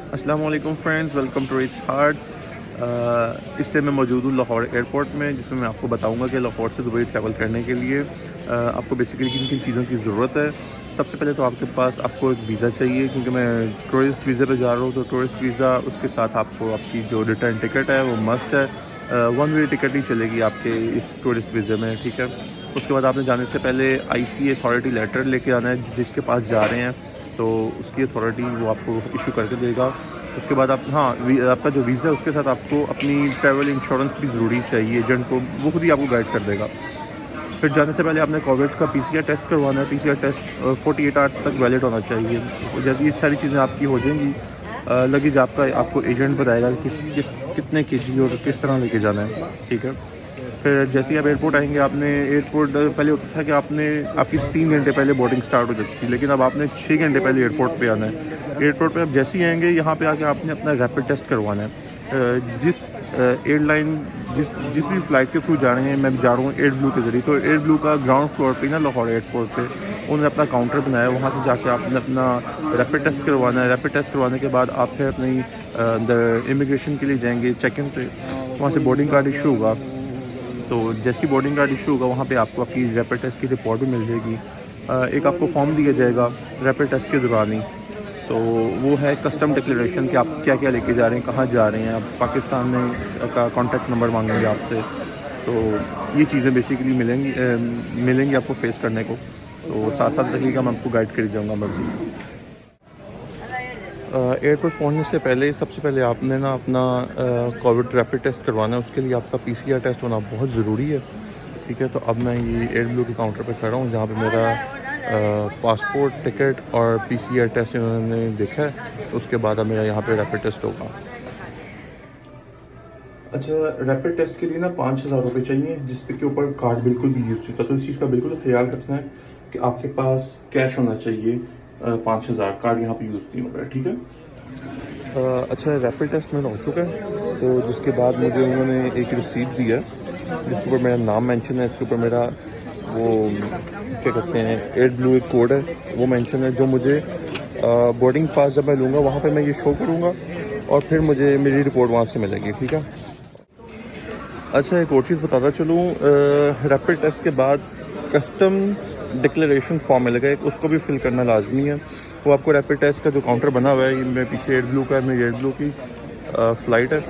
अस्सलाम वालेकुम friends, welcome to Rich Hearts. इस टाइम मैं मौजूद हूँ लाहौर एयरपोर्ट में, जिसमें मैं आपको बताऊँगा कि लाहौर से दुबई ट्रैवल करने के लिए आपको बेसिकली किन किन चीज़ों की ज़रूरत है। सबसे पहले तो आपके पास आपको एक वीज़ा चाहिए, क्योंकि मैं टूरिस्ट वीज़े पे जा रहा हूँ। तो टूरिस्ट वीज़ा, उसके साथ आपको आपकी जो रिटर्न टिकट है वो मस्ट है। वन वे टिकट नहीं चलेगी आपके इस टूरिस्ट वीज़े में, ठीक है। उसके बाद आपने जाने से पहले IC अथॉरिटी लेटर लेके आना है, जिसके पास जा रहे हैं तो उसकी अथॉरिटी वो आपको इशू करके देगा। उसके बाद आप आपका जो वीज़ा है उसके साथ आपको अपनी ट्रैवल इंश्योरेंस भी ज़रूरी चाहिए। एजेंट को वो खुद ही आपको गाइड कर देगा। फिर जाने से पहले आपने कोविड का PCR टेस्ट करवाना है। PCR टेस्ट 48 आवर्स तक वैलिड होना चाहिए। तो जैसे ये सारी चीज़ें आपकी हो जाएंगी, लगेज आपको एजेंट बताएगा कि कितने kg और किस तरह लेके जाना है, ठीक है। फिर जैसे ही आप एयरपोर्ट आएंगे, आपने एयरपोर्ट पहले होता था कि आपकी 3 घंटे पहले बोर्डिंग स्टार्ट हो जाती थी, लेकिन अब आपने 6 घंटे पहले एयरपोर्ट पे आना है। एयरपोर्ट पे आप जैसे ही आएंगे, यहाँ पे आके आपने अपना रैपिड टेस्ट करवाना है। जिस एयरलाइन जिस भी फ़्लाइट के थ्रू जा रहे हैं, मैं जा रहा हूँ एयर ब्लू के ज़रिए, तो एयर ब्लू का ग्राउंड फ्लोर पे ना लाहौर एयरपोर्ट पे उन्होंने अपना काउंटर बनाया। वहाँ से जाके आपने अपना रैपिड टेस्ट करवाना है। रैपिड टेस्ट करवाने के बाद आप फिर अपनी अंदर इमिग्रेशन के लिए जाएंगे, चेक इन पे। वहाँ से बोर्डिंग कार्ड इशू होगा। तो जैसी बोर्डिंग कार्ड इशू होगा, वहाँ पे आपको आपकी रैपिड टेस्ट की रिपोर्ट भी मिल जाएगी। एक आपको फॉर्म दिया जाएगा रैपिड टेस्ट के दौरान ही। तो वो है कस्टम डिक्लेरेशन कि आप क्या क्या लेके जा रहे हैं, कहाँ जा रहे हैं। आप पाकिस्तान में का कॉन्टैक्ट नंबर मांगेंगे आपसे। तो ये चीज़ें बेसिकली मिलेंगी आपको फेस करने को। तो साथ साथ रहिएगा, मैं आपको गाइड कर जाऊँगा मज़ीद। एयरपोर्ट पहुंचने से पहले सबसे पहले आपने ना अपना कोविड रैपिड टेस्ट करवाना है। उसके लिए आपका PCR टेस्ट होना बहुत ज़रूरी है, ठीक है। तो अब मैं ये एयर ब्लू के काउंटर पे खड़ा हूँ, जहाँ पे मेरा पासपोर्ट, टिकट और PCR टेस्ट इन्होंने देखा है। तो उसके बाद अब मेरा यहाँ पे रैपिड टेस्ट होगा। अच्छा, रैपिड टेस्ट के लिए ना 5,000 रुपये चाहिए, जिसपे के ऊपर कार्ड बिल्कुल भी यूज़ होता है। तो इस चीज़ का बिल्कुल ख्याल रखना है कि आपके पास कैश होना चाहिए। 5,000 कार्ड यहाँ पे यूज़ नहीं होगा, ठीक है। अच्छा, रैपिड टेस्ट मेरा हो चुका है। तो जिसके बाद मुझे उन्होंने एक रिसीट दी है, जिसके ऊपर मेरा नाम मेंशन है। इसके ऊपर मेरा वो क्या कहते हैं, एयर ब्लू एक कोड है, वो मेंशन है, जो मुझे बोर्डिंग पास जब मैं लूँगा वहाँ पे मैं ये शो करूँगा, और फिर मुझे मेरी रिपोर्ट वहाँ से मिलेगी, ठीक है। अच्छा, एक और चीज़ बताता चलूँ, रैपिड टेस्ट के बाद कस्टम डिक्लेरेशन फॉर्म मिलेगा एक, उसको भी फिल करना लाजमी है। वो आपको रैपिड टेस्ट का जो काउंटर बना हुआ है, मेरे पीछे एयर ब्लू का है, मेरी एयर ब्लू की फ़्लाइट है,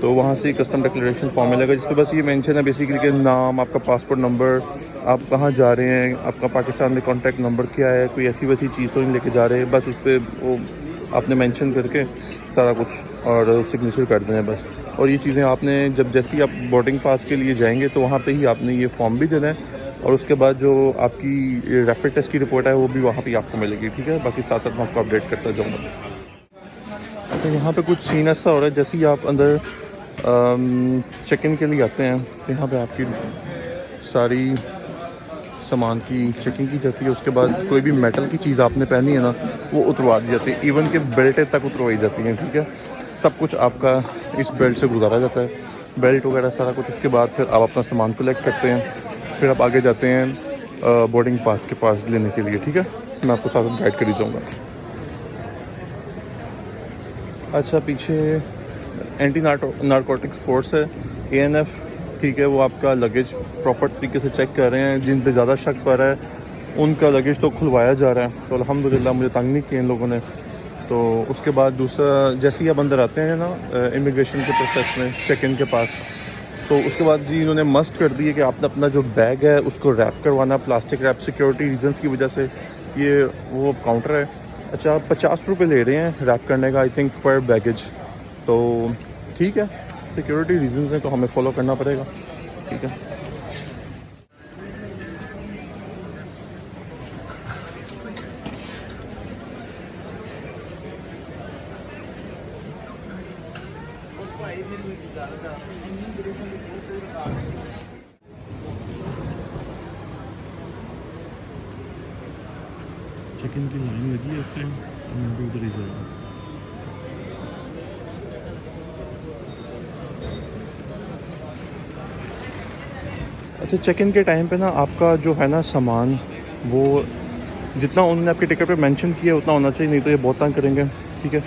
तो वहाँ से कस्टम डिक्लेरेशन फॉर्म मिलेगा, जिसपे बस ये मेंशन है बेसिकली कि नाम, आपका पासपोर्ट नंबर, आप कहाँ जा रहे हैं, आपका पाकिस्तान में कॉन्टैक्ट नंबर क्या है, कोई ऐसी वैसी चीज़ तो नहीं लेके जा रहे हैं। बस उस पर वो आपने मेंशन करके सारा कुछ और सिग्नेचर कर देना है बस। और ये चीज़ें आपने जैसे ही आप बोर्डिंग पास के लिए जाएंगे, तो वहाँ पे ही आपने ये फॉर्म भी देना है। और उसके बाद जो आपकी रैपिड टेस्ट की रिपोर्ट है वो भी वहाँ पे ही आपको मिलेगी, ठीक है। बाकी साथ साथ मैं आपको अपडेट करता जाऊँगा। अच्छा, यहाँ पे कुछ सीन ऐसा हो रहा है, जैसे ही आप अंदर चेक इन के लिए आते हैं, तो यहाँ पे आपकी सारी सामान की चेकिंग की जाती है। उसके बाद कोई भी मेटल की चीज़ आपने पहनी है ना, वो उतरवा दी जाती है। इवन के बेल्टें तक उतरवाई जाती हैं, ठीक है। सब कुछ आपका इस बेल्ट से गुजारा जाता है, बेल्ट वगैरह सारा कुछ। उसके बाद फिर आप अपना सामान कलेक्ट करते हैं, फिर आप आगे जाते हैं बोर्डिंग पास के पास लेने के लिए, ठीक है। मैं आपको साथ गाइड कर ही जाऊँगा। अच्छा, पीछे एंटी नारकोटिक्स फोर्स है, ANF, ठीक है। वो आपका लगेज प्रॉपर तरीके से चेक कर रहे हैं। जिन पे ज़्यादा शक पड़ रहा है उनका लगेज तो खुलवाया जा रहा है। तो अल्हम्दुलिल्लाह मुझे तंग नहीं किया इन लोगों ने। तो उसके बाद दूसरा, जैसे ही आप अंदर आते हैं ना इमिग्रेशन के प्रोसेस में, चेक इन के पास, तो उसके बाद जी इन्होंने मस्ट कर दी है कि आपने अपना जो बैग है उसको रैप करवाना, प्लास्टिक रैप, सिक्योरिटी रीजंस की वजह से। ये वो काउंटर है। अच्छा, 50 रुपये ले रहे हैं रैप करने का, आई थिंक, पर बैगेज। तो ठीक है, सिक्योरिटी रीजंस हैं तो हमें फॉलो करना पड़ेगा, ठीक है। चेक इन की लाइन लगी है इस टाइम, मैं भी उधर ही जा रहा हूँ। अच्छा, चेक इन के टाइम पे ना आपका जो है ना सामान, वो जितना उन्होंने आपके टिकट पे मेंशन किया है उतना होना चाहिए, नहीं तो ये बहुत तंग करेंगे, ठीक है।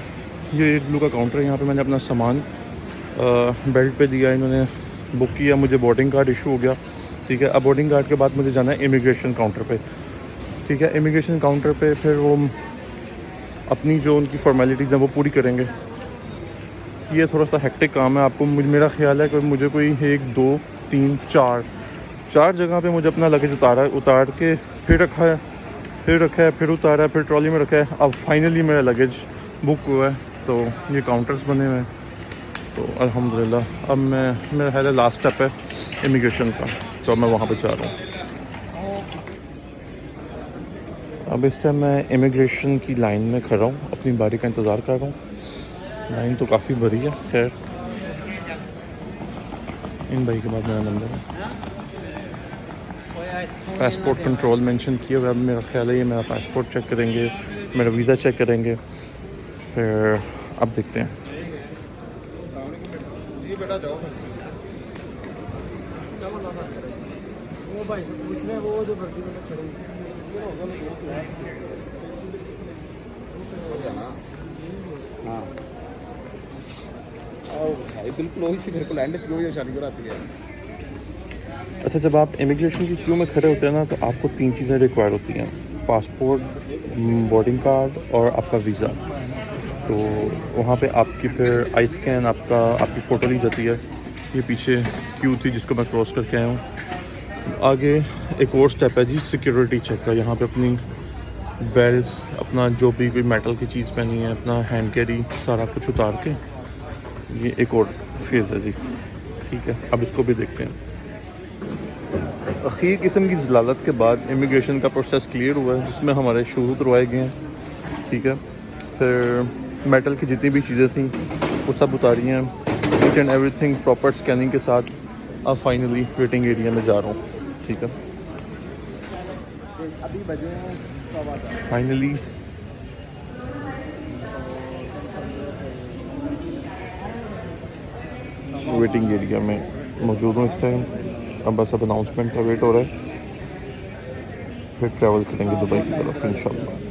ये ब्लू का काउंटर है, यहाँ पे मैंने अपना सामान बेल्ट पे दिया, इन्होंने बुक किया, मुझे बोर्डिंग कार्ड इशू हो गया। ठीक है, अब बोर्डिंग कार्ड के बाद मुझे जाना है इमिग्रेशन काउंटर पे। ठीक है, इमिग्रेशन काउंटर पे फिर वो अपनी जो उनकी फॉर्मेलिटीज़ हैं वो पूरी करेंगे। ये थोड़ा सा हेक्टिक काम है। आपको मेरा ख्याल है कि मुझे कोई 1 2 3 4 जगह पे मुझे अपना लगेज उतार के फिर रखा है, फिर उतारा है, फिर ट्रॉली में रखा है। अब फाइनली मेरा लगेज बुक हुआ है, तो ये काउंटर्स बने हुए हैं। तो अल्हम्दुलिल्लाह अब मेरा ख्याल है लास्ट स्टेप है इमिग्रेशन का, तो मैं वहाँ पे जा रहा हूँ। अब इस टाइम मैं इमिग्रेशन की लाइन में खड़ा हूँ, अपनी बारी का इंतज़ार कर रहा हूँ। लाइन तो काफ़ी बड़ी है। खैर, इन भाई के बाद मेरा नंबर है। पासपोर्ट कंट्रोल मेंशन किया हुआ है। अब मेरा ख्याल है ये मेरा पासपोर्ट चेक करेंगे, मेरा वीज़ा चेक करेंगे, फिर अब देखते हैं। बिल्कुल वही से घर को लैंड वही शादी कराती है। अच्छा, जब आप इमिग्रेशन की क्यू में खड़े होते हैं ना, तो आपको 3 चीज़ें रिक्वायर होती हैं: पासपोर्ट, बोर्डिंग कार्ड और आपका वीज़ा। तो वहाँ पे आपकी फिर आई स्कैन, आपकी फ़ोटो ली जाती है। ये पीछे क्यू थी जिसको मैं क्रॉस करके आया हूँ। आगे एक और स्टेप है जी, सिक्योरिटी चेक का। यहाँ पे अपनी बेल्ट्स, अपना जो भी कोई मेटल की चीज़ पहनी है, अपना हैंड कैरी, सारा कुछ उतार के, ये एक और फेज़ है जी। ठीक है, अब इसको भी देखते हैं। अखीर किस्म की जलालत के बाद इमिग्रेशन का प्रोसेस क्लियर हुआ है, जिसमें हमारे शूज उतरवाए गए हैं। ठीक है, फिर मेटल की जितनी भी चीज़ें थी वो सब उतारी हैं, each and everything proper scanning के साथ। अब फाइनली वेटिंग एरिया में जा रहा हूँ। ठीक है, अभी बजे फाइनली वेटिंग एरिया में मौजूद हूँ इस टाइम। अब बस अब अनाउंसमेंट का वेट हो रहा है, फिर ट्रैवल करेंगे दुबई की तरफ इंशाल्लाह।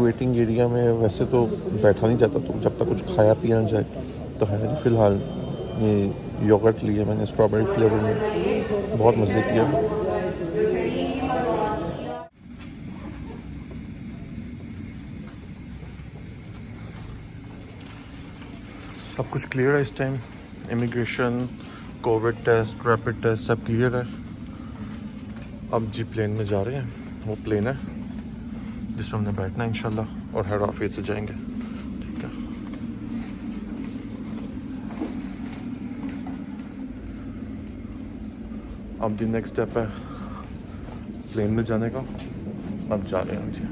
वेटिंग एरिया में वैसे तो बैठा नहीं जाता, तो जब तक कुछ खाया पिया ना जाए। तो है जी, फ़िलहाल ये योगर्ट लिया मैंने स्ट्रॉबेरी फ्लेवर में, बहुत मज़े किया। सब कुछ क्लियर है इस time. Immigration, covid test, rapid test सब क्लियर है। अब जी प्लेन में जा रहे हैं। वो प्लेन है जिसमें हमने बैठना है इंशाल्लाह, और हेड ऑफिस से जाएंगे। ठीक है, अब दी नेक्स्ट स्टेप है प्लेन में जाने का। अब जा रहे हैं जी।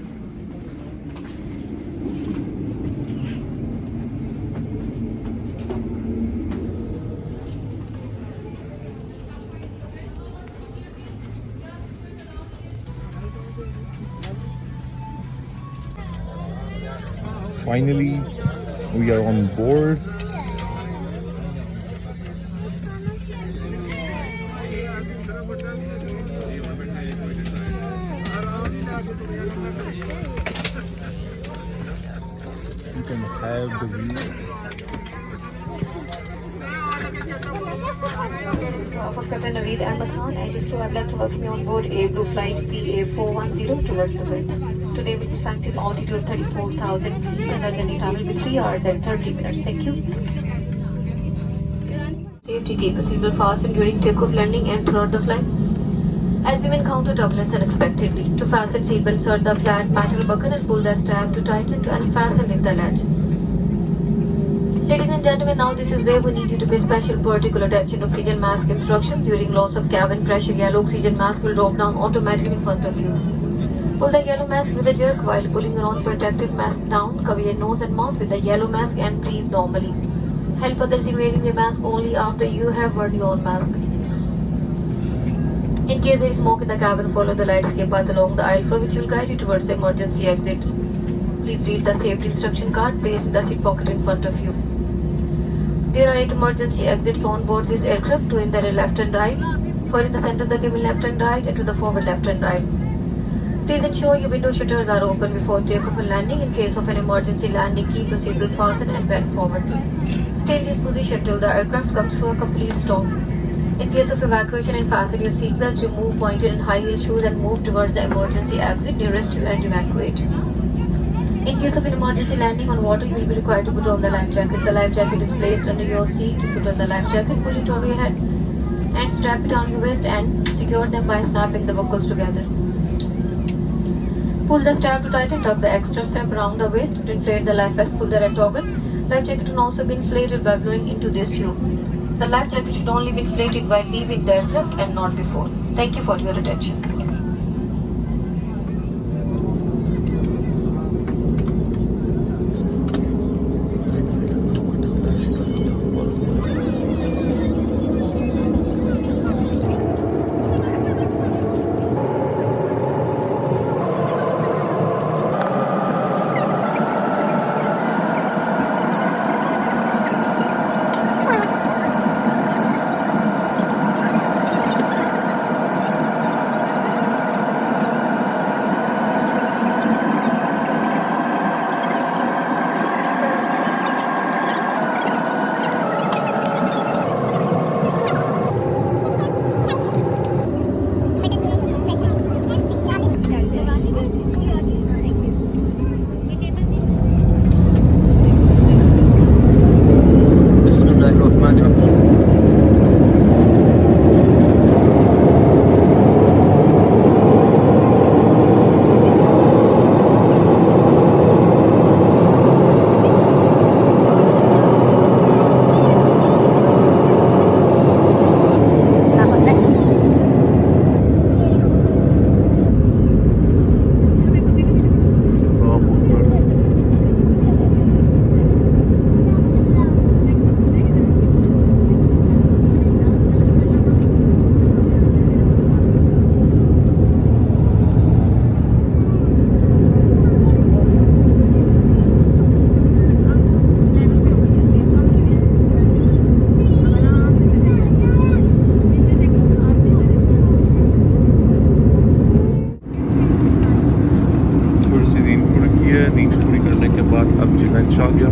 Finally, we are on board. You can have the view. For Captain Naveed Ahmed Khan, I just would like to welcome you on board a blue flight PA410 towards Dubai. Today we descend till altitude 34,000 feet and our journey time will be 3 hours and 30 minutes. Thank you. Safety keep a seatbelt fastened during takeoff, landing and throughout the flight. As we encounter turbulence unexpectedly, to fasten seatbelt, insert the flat metal buckle and pull the strap to tighten to unfasten the latch. Ladies and gentlemen, now this is where we need you to pay special particular attention. Oxygen mask instructions. During loss of cabin pressure, yellow oxygen mask will drop down automatically in front of you. Pull the yellow mask with a jerk while pulling the non-protective mask down. Cover your nose and mouth with the yellow mask and breathe normally. Help others in wearing the mask only after you have worn your mask. In case there is smoke in the cabin, follow the light escape path along the aisle floor, which will guide you towards the emergency exit. Please read the safety instruction card placed in the seat pocket in front of you. There are 8 emergency exits on board this aircraft, 2 in the left and right, 4 in the center of the cabin left and right, and to the forward left and right. Please ensure your window shutters are open before takeoff and landing. In case of an emergency landing, keep your seatbelt fastened and bend forward. Stay in this position till the aircraft comes to a complete stop. In case of evacuation, and fasten your seatbelts, remove pointed and high heel shoes and move towards the emergency exit nearest you and evacuate. In case of an emergency landing on water, you will be required to put on the life jacket. The life jacket is placed under your seat. Put on the life jacket, pull it over your head and strap it on your waist and secure them by snapping the buckles together. Pull the strap to tighten, tuck the extra strap around the waist to inflate the life vest, pull the red toggle. Life jacket can also be inflated by blowing into this tube. The life jacket should only be inflated while leaving the aircraft and not before. Thank you for your attention. नींद पूरी करने के बाद अब जी lunch आ गया।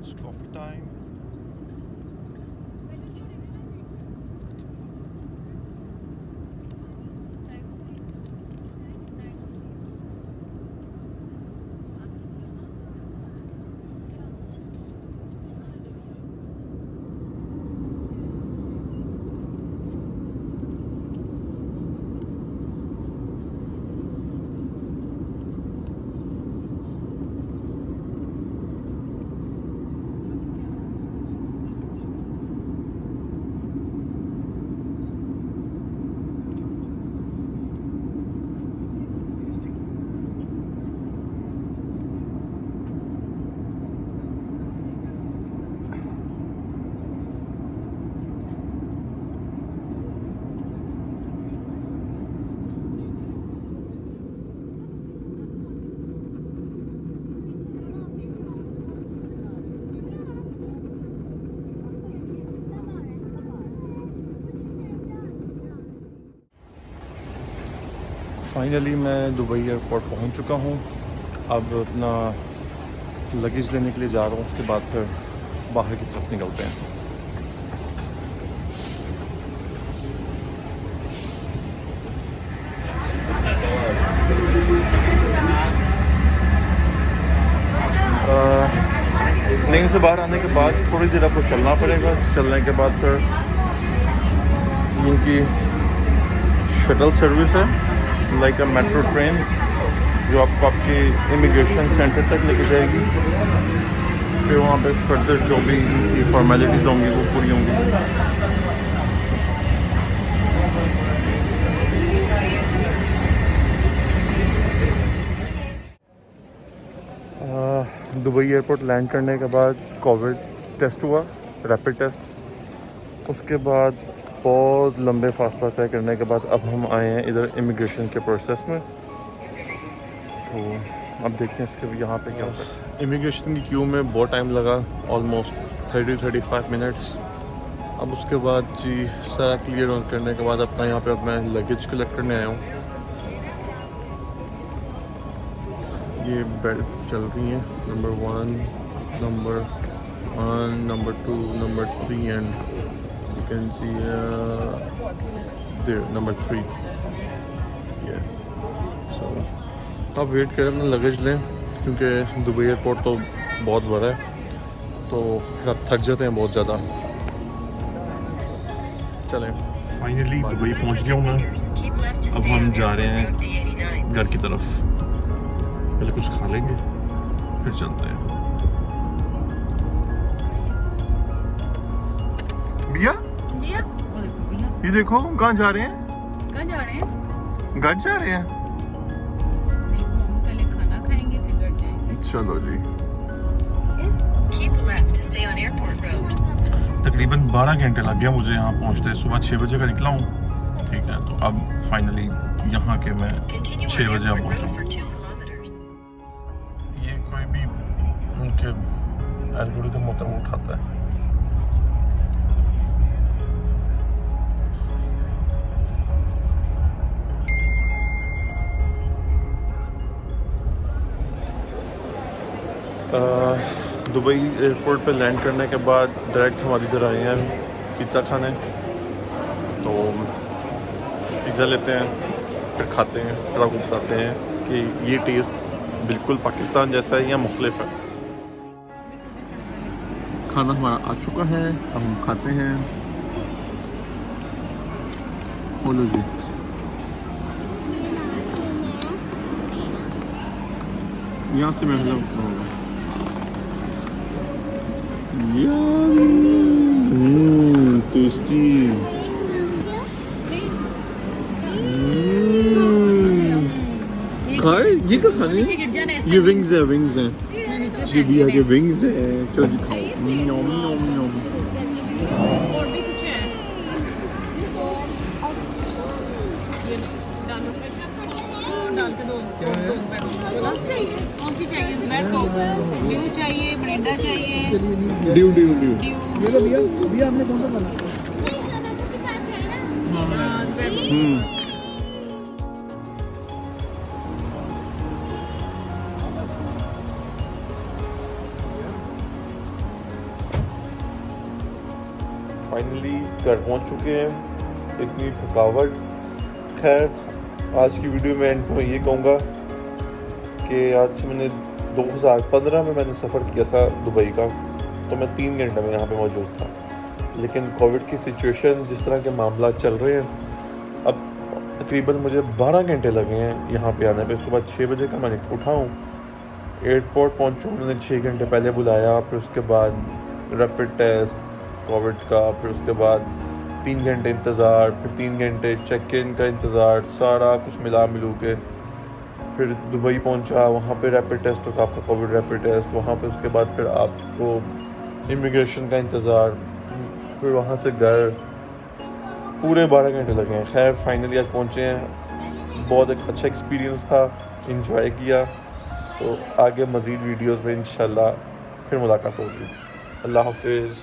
It's coffee time. Finally मैं Dubai airport पहुंच चुका हूं। अब अपना लगेज लेने के लिए जा रहा हूं, उसके बाद फिर बाहर की तरफ निकलते हैं। प्लेन से बाहर आने के बाद थोड़ी देर आपको चलना पड़ेगा। चलने के बाद फिर इनकी शटल सर्विस है, लाइक अ मेट्रो ट्रेन, जो आपको आपके इमिग्रेशन सेंटर तक लेके जाएगी। फिर वहाँ पे फर्दर जो भी फॉर्मेलिटीज़ होंगी वो पूरी होंगी। दुबई एयरपोर्ट लैंड करने के बाद कोविड टेस्ट हुआ, रैपिड टेस्ट। उसके बाद बहुत लंबे फासला तय करने के बाद अब हम आए हैं इधर इमिग्रेशन के प्रोसेस में। तो अब देखते हैं इसके यहाँ पे क्या होता है। इमिग्रेशन की क्यू में बहुत टाइम लगा, ऑलमोस्ट 30-35 मिनट्स। अब उसके बाद जी सारा क्लियर करने के बाद अपना यहाँ पे अब मैं लगेज कलेक्ट करने आया हूँ। ये बेल्ट्स चल रही हैं, number 1, number 2, number 3 and you can see there number 3. Yes. So अब वेट करें, अपना लगेज लें, क्योंकि दुबई एयरपोर्ट तो बहुत बड़ा है, तो अब थक जाते हैं बहुत ज़्यादा। चलें, फाइनली दुबई पहुंच गया हूँ मैं। अब हम जा रहे हैं घर की तरफ। पहले कुछ खा लेंगे फिर चलते हैं। भैया ये देखो, हम कहाँ जा रहे हैं? कहाँ जा रहे हैं? घर जा रहे हैं। देखो, हम पहले खाना खाएंगे फिर घर जाएंगे। चलो जी। Keep left to stay on airport road. तकरीबन 12 घंटे लग गया मुझे यहाँ पहुँचते। सुबह 6 बजे का निकला हूँ, ठीक है। तो अब फाइनली यहाँ के मैं 6 बजे अब पहुँचा हूँ। ये कोई भी उनके एल्गोरिथम होता है वो उठाता है। दुबई एयरपोर्ट पे लैंड करने के बाद डायरेक्ट हमारे इधर आए हैं पिज़्ज़ा खाने। तो पिज़्ज़ा लेते हैं, फिर खाते हैं, फिर आपको बताते हैं कि ये टेस्ट बिल्कुल पाकिस्तान जैसा है या मुख्तलिफ है। खाना हमारा आ चुका है, अब हम खाते हैं। बोलो जी। यहाँ से मैं टेस्टी। खाए जी, तो खाने ये विंग्स है, विंग्स हैं जी भैया के विंग्स हैं। चलो जी खाओ। न्योम न्योम न्योम। और भी कुछ है? ये डालो प्रेशर, डाल के दो कौन सी चाहिए? स्मैट कोक, ड्यू चाहिए, मिरिंडा चाहिए? Due due due. ये लो भैया, भैया आपने कौन सा बना? फाइनली घर पहुंच चुके हैं। इतनी थकावट। खैर, आज की वीडियो में एंड में ये कहूँगा कि आज मैंने 2015 में मैंने सफ़र किया था दुबई का, तो मैं 3 घंटे में यहाँ पे मौजूद था। लेकिन कोविड की सिचुएशन, जिस तरह के मामला चल रहे हैं, अब तकरीबन मुझे 12 घंटे लगे हैं यहाँ पे आने पे। सुबह 6 बजे का मैंने उठा हूँ, एयरपोर्ट पहुँचूँ, उन्होंने 6 घंटे पहले बुलाया। फिर उसके बाद रैपिड टेस्ट कोविड का, फिर उसके बाद 3 घंटे इंतज़ार, फिर 3 घंटे चेक इन का इंतज़ार, सारा कुछ मिला मिलू के फिर दुबई पहुंचा। वहाँ पे रैपिड टेस्ट होगा आपका, कोविड रैपिड टेस्ट। वहाँ पे उसके बाद फिर आपको इमिग्रेशन का इंतज़ार, फिर वहाँ से घर, पूरे 12 घंटे लगे हैं। खैर फाइनली आज पहुँचे हैं। बहुत एक अच्छा एक्सपीरियंस था, इंजॉय किया। तो आगे मज़ीद वीडियोज़ में इंशाल्लाह फिर मुलाकात होगी। अल्लाह हाफिज़।